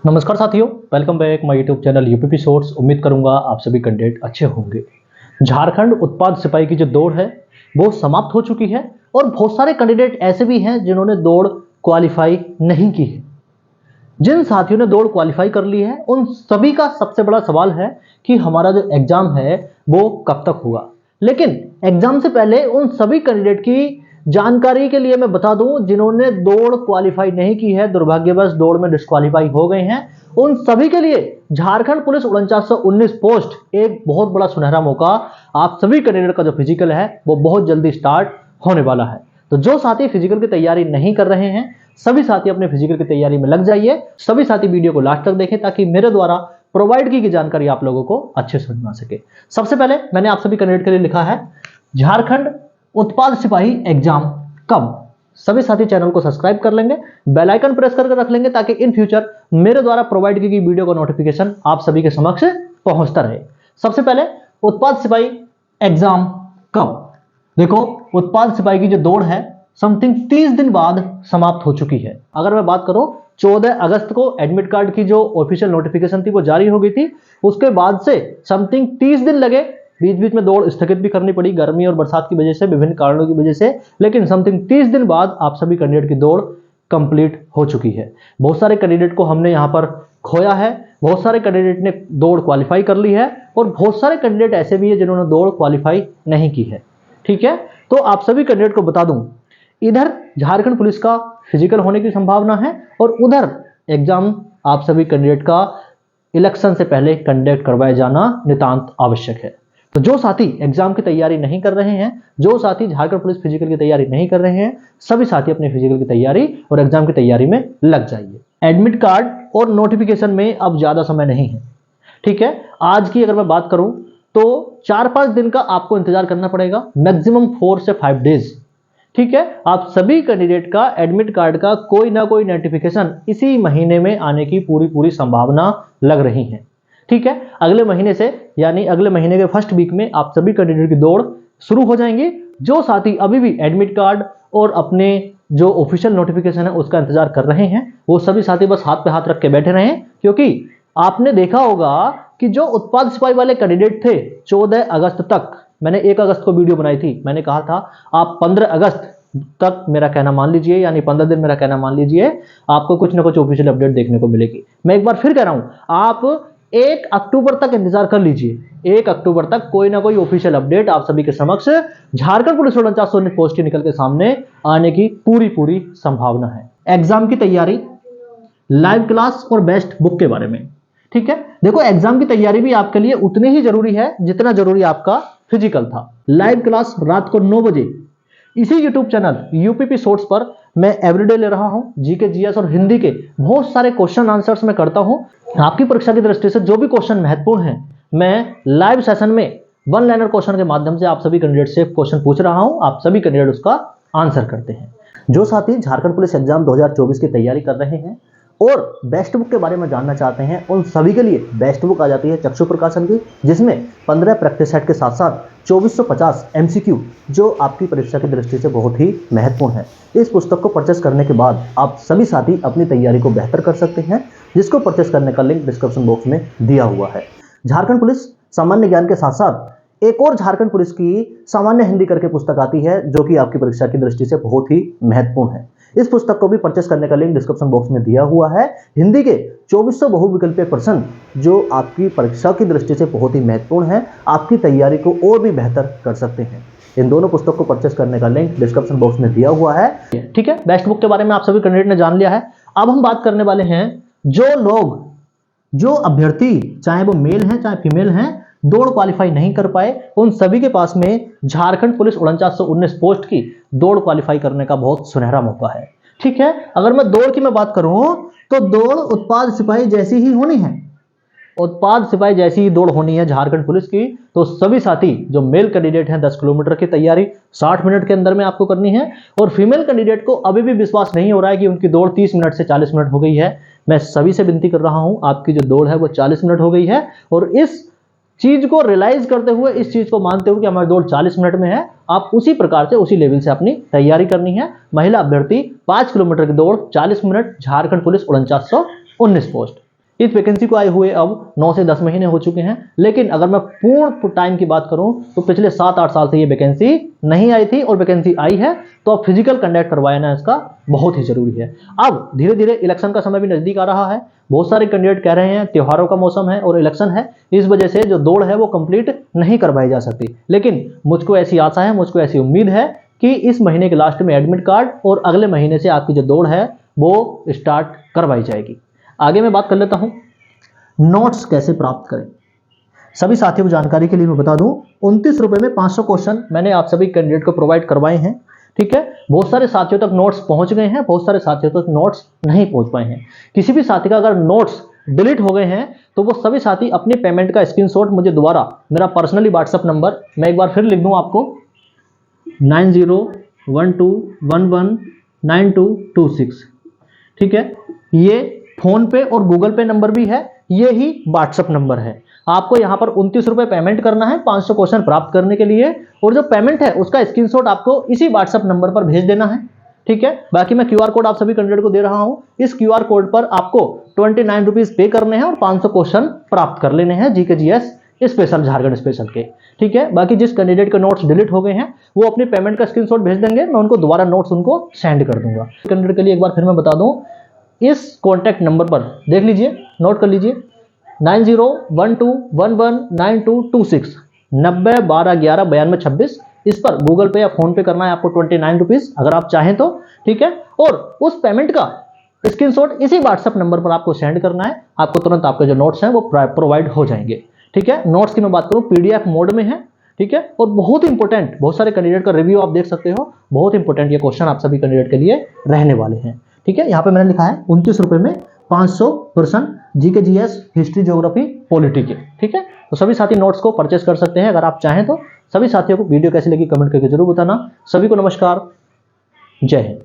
नमस्कार साथियों, welcome back my YouTube channel UPP source. उम्मीद करूंगा आप सभी कैंडिडेट अच्छे होंगे। झारखंड उत्पाद सिपाही की जो दौड़ है वो समाप्त हो चुकी है और बहुत सारे कैंडिडेट ऐसे भी हैं जिन्होंने दौड़ क्वालिफाई नहीं की है। जिन साथियों ने दौड़ क्वालिफाई कर ली है उन सभी का सबसे बड़ा सवाल है कि हमारा जो एग्जाम है वो कब तक होगा। लेकिन एग्जाम से पहले उन सभी कैंडिडेट की जानकारी के लिए मैं बता दूं जिन्होंने दौड़ क्वालिफाई नहीं की है, दुर्भाग्यवश दौड़ में डिस्क्वालीफाई हो गए हैं, उन सभी के लिए झारखंड पुलिस 4919 पोस्ट एक बहुत बड़ा सुनहरा मौका। आप सभी कैंडिडेट का जो फिजिकल है वो बहुत जल्दी स्टार्ट होने वाला है। तो जो साथी फिजिकल की तैयारी नहीं कर रहे हैं सभी साथी अपने फिजिकल की तैयारी में लग जाइए। सभी साथी वीडियो को लास्ट तक देखें ताकि मेरे द्वारा प्रोवाइड की गई जानकारी आप लोगों को अच्छे समझ में आ सके। सबसे पहले मैंने आप सभी कैंडिडेट के लिए लिखा है झारखंड उत्पाद सिपाही एग्जाम कब। सभी साथी चैनल को सब्सक्राइब कर लेंगे, बेल आइकन प्रेस करके रख लेंगे ताकि इन फ्यूचर मेरे द्वारा प्रोवाइड की गई वीडियो का नोटिफिकेशन आप सभी के समक्ष पहुंचता रहे। सबसे पहले उत्पाद सिपाही एग्जाम कब। देखो, उत्पाद सिपाही की जो दौड़ है समथिंग 30 दिन बाद समाप्त हो चुकी है। अगर मैं बात करूं 14 अगस्त को एडमिट कार्ड की जो ऑफिशियल नोटिफिकेशन थी वो जारी हो गई थी। उसके बाद से समथिंग 30 दिन लगे, बीच बीच में दौड़ स्थगित भी करनी पड़ी गर्मी और बरसात की वजह से, विभिन्न कारणों की वजह से, लेकिन समथिंग 30 दिन बाद आप सभी कैंडिडेट की दौड़ कंप्लीट हो चुकी है। बहुत सारे कैंडिडेट को हमने यहां पर खोया है, बहुत सारे कैंडिडेट ने दौड़ क्वालिफाई कर ली है और बहुत सारे कैंडिडेट ऐसे भी है जिन्होंने दौड़ क्वालिफाई नहीं की है। ठीक है, तो आप सभी कैंडिडेट को बता दूं इधर झारखंड पुलिस का फिजिकल होने की संभावना है और उधर एग्जाम आप सभी कैंडिडेट का इलेक्शन से पहले कंडक्ट करवाया जाना नितांत आवश्यक है। तो जो साथी एग्जाम की तैयारी नहीं कर रहे हैं, जो साथी झारखंड पुलिस फिजिकल की तैयारी नहीं कर रहे हैं, सभी साथी अपने फिजिकल की तैयारी और एग्जाम की तैयारी में लग जाइए। एडमिट कार्ड और नोटिफिकेशन में अब ज्यादा समय नहीं है। ठीक है, आज की अगर मैं बात करूं तो 4-5 दिन का आपको इंतजार करना पड़ेगा, मैक्सिमम 4 से 5 डेज। ठीक है, आप सभी कैंडिडेट का एडमिट कार्ड का कोई ना कोई नोटिफिकेशन इसी महीने में आने की पूरी संभावना लग रही है। ठीक है, अगले महीने से यानी अगले महीने के फर्स्ट वीक में आप सभी कैंडिडेट की दौड़ शुरू हो जाएंगे। जो साथी अभी भी एडमिट कार्ड और अपने जो ऑफिशियल नोटिफिकेशन है उसका इंतजार कर रहे हैं वो सभी साथी बस हाथ पे हाथ रख के बैठे रहें, क्योंकि आपने देखा होगा कि जो उत्पाद सिपाही वाले कैंडिडेट थे 14 अगस्त तक, मैंने 1 अगस्त को वीडियो बनाई थी, मैंने कहा था आप 15 अगस्त तक मेरा कहना मान लीजिए, यानी 15 दिन मेरा कहना मान लीजिए, आपको कुछ ना कुछ ऑफिशियल अपडेट देखने को मिलेगी। मैं एक बार फिर कह रहा हूं, आप 1 अक्टूबर तक इंतजार कर लीजिए। 1 अक्टूबर तक कोई ना कोई ऑफिशियल अपडेट आप सभी के समक्ष झारखंड पुलिस 4919 पोस्ट की निकल के सामने आने की पूरी संभावना है। एग्जाम की तैयारी, लाइव क्लास और बेस्ट बुक के बारे में। ठीक है, देखो एग्जाम की तैयारी भी आपके लिए उतनी ही जरूरी है जितना जरूरी आपका फिजिकल था। लाइव क्लास रात को 9 बजे इसी यूट्यूब चैनल यूपीपी शॉर्ट्स पर मैं एवरीडे ले रहा हूं। जीके, जीएस और हिंदी के बहुत सारे क्वेश्चन आंसर्स मैं करता हूं। आपकी परीक्षा की दृष्टि से जो भी क्वेश्चन महत्वपूर्ण है मैं लाइव सेशन में वन लाइनर क्वेश्चन के माध्यम से आप सभी कैंडिडेट से क्वेश्चन पूछ रहा हूं, आप सभी कैंडिडेट उसका आंसर करते हैं। जो साथी झारखंड पुलिस एग्जाम 2024 की तैयारी कर रहे हैं और बेस्ट बुक के बारे में जानना चाहते हैं उन सभी के लिए बेस्ट बुक आ जाती है चक्षु प्रकाशन की, जिसमें 15 प्रैक्टिस सेट के साथ साथ 2450 एमसीक्यू जो आपकी परीक्षा की दृष्टि से बहुत ही महत्वपूर्ण है। इस पुस्तक को परचेस करने के बाद आप सभी साथी अपनी तैयारी को बेहतर कर सकते हैं, जिसको परचेस करने का लिंक डिस्क्रिप्शन बॉक्स में दिया हुआ है। झारखंड पुलिस सामान्य ज्ञान के साथ साथ एक और झारखंड पुलिस की सामान्य हिंदी करके पुस्तक आती है जो कि आपकी परीक्षा की दृष्टि से बहुत ही महत्वपूर्ण है। इस पुस्तक को भी परचेस करने का लिंक डिस्क्रिप्शन बॉक्स में दिया हुआ है। हिंदी के 2400 बहुविकल्पीय प्रश्न जो आपकी परीक्षा की दृष्टि से बहुत ही महत्वपूर्ण है, आपकी तैयारी को और भी बेहतर कर सकते हैं। इन दोनों पुस्तक को परचेस करने का लिंक डिस्क्रिप्शन बॉक्स में दिया हुआ है। ठीक है, बेस्ट बुक के बारे में आप सभी कैंडिडेट ने जान लिया है। अब हम बात करने वाले हैं जो अभ्यर्थी चाहे वो मेल हैं चाहे फीमेल हैं दौड़ क्वालिफाई नहीं कर पाए, उन सभी के पास में झारखंड पुलिस 4919 पोस्ट की दौड़ क्वालिफाई करने का बहुत सुनहरा मौका है। ठीक है, अगर मैं दौड़ की बात करूं तो दौड़ उत्पाद सिपाही जैसी ही होनी है। उत्पाद सिपाही जैसी ही दौड़ होनी है झारखंड पुलिस की। तो सभी साथी जो मेल कैंडिडेट हैं 10 किलोमीटर की तैयारी 60 मिनट के अंदर में आपको करनी है, और फीमेल कैंडिडेट को अभी भी विश्वास नहीं हो रहा है कि उनकी दौड़ 30 मिनट से 40 मिनट हो गई है। मैं सभी से विनती कर रहा हूं, आपकी जो दौड़ है वो 40 मिनट हो गई है, और इस चीज को रियलाइज करते हुए, इस चीज को मानते हुए कि हमारी दौड़ 40 मिनट में है, आप उसी प्रकार से उसी लेवल से अपनी तैयारी करनी है। महिला अभ्यर्थी 5 किलोमीटर की दौड़ 40 मिनट, झारखंड पुलिस 4919 पोस्ट। इस वैकेंसी को आए हुए अब 9 से 10 महीने हो चुके हैं, लेकिन अगर मैं पूर्ण टाइम की बात करूं तो पिछले 7-8 साल से ये वैकेंसी नहीं आई थी, और वैकेंसी आई है तो अब फिजिकल कंडक्ट करवाना इसका बहुत ही जरूरी है। अब धीरे धीरे इलेक्शन का समय भी नजदीक आ रहा है, बहुत सारे कैंडिडेट कह रहे हैं त्योहारों का मौसम है और इलेक्शन है, इस वजह से जो दौड़ है वो कंप्लीट नहीं करवाई जा सकती। लेकिन मुझको ऐसी आशा है, मुझको ऐसी उम्मीद है कि इस महीने के लास्ट में एडमिट कार्ड और अगले महीने से आपकी जो दौड़ है वो स्टार्ट करवाई जाएगी। आगे मैं बात कर लेता हूं नोट्स कैसे प्राप्त करें। सभी साथियों को जानकारी के लिए मैं बता दूं, 29 रुपए में 500 क्वेश्चन मैंने आप सभी कैंडिडेट को प्रोवाइड करवाए हैं। ठीक है, बहुत सारे साथियों तक नोट्स पहुंच गए हैं, बहुत सारे साथियों तक नोट्स नहीं पहुंच पाए हैं। किसी भी साथी का अगर नोट्स डिलीट हो गए हैं तो वो सभी साथी अपनी पेमेंट का स्क्रीनशॉट मुझे दोबारा मेरा पर्सनली व्हाट्सएप नंबर मैं एक बार फिर लिख दूं आपको 9012119226। ठीक है, ये फोन पे और गूगल पे नंबर भी है, ये ही व्हाट्सएप नंबर है। आपको यहां पर 29 रुपए पेमेंट करना है 500 क्वेश्चन प्राप्त करने के लिए, और जो पेमेंट है उसका स्क्रीनशॉट आपको इसी व्हाट्सएप नंबर पर भेज देना है। ठीक है, बाकी मैं क्यूआर कोड आप सभी कैंडिडेट को दे रहा हूं, इस क्यूआर कोड पर आपको 29 रुपीज पे करने हैं और 500 क्वेश्चन प्राप्त कर लेने हैं GK GS special, Jharkhand special के। ठीक है, बाकी जिस कैंडिडेट के नोट्स डिलीट हो गए हैं वो अपने पेमेंट का स्क्रीनशॉट भेज देंगे, मैं उनको दोबारा नोट्स उनको सेंड कर दूंगा। कैंडिडेट के लिए एक बार फिर मैं बता दूं, इस कॉन्टैक्ट नंबर पर देख लीजिए, नोट कर लीजिए 9012119226 9012119226। इस पर गूगल पे या फोन पे करना है आपको 29 रुपीज अगर आप चाहें तो। ठीक है, और उस पेमेंट का स्क्रीनशॉट इसी व्हाट्सएप नंबर पर आपको सेंड करना है, आपको तुरंत आपके जो नोट्स हैं वो प्रोवाइड हो जाएंगे। ठीक है, नोट्स की मैं बात करूं पीडीएफ मोड में है। ठीक है, और बहुत इंपॉर्टेंट, बहुत सारे कैंडिडेट का रिव्यू आप देख सकते हो, बहुत इंपॉर्टेंट ये क्वेश्चन आप सभी कैंडिडेट के लिए रहने वाले हैं। ठीक है, यहाँ पे मैंने लिखा है 29 रुपए में 500 प्रश्न GK GS history geography polity के। ठीक है, तो सभी साथी नोट्स को परचेस कर सकते हैं अगर आप चाहें तो। सभी साथियों को वीडियो कैसी लगी कमेंट करके जरूर बताना। सभी को नमस्कार, जय हिंद।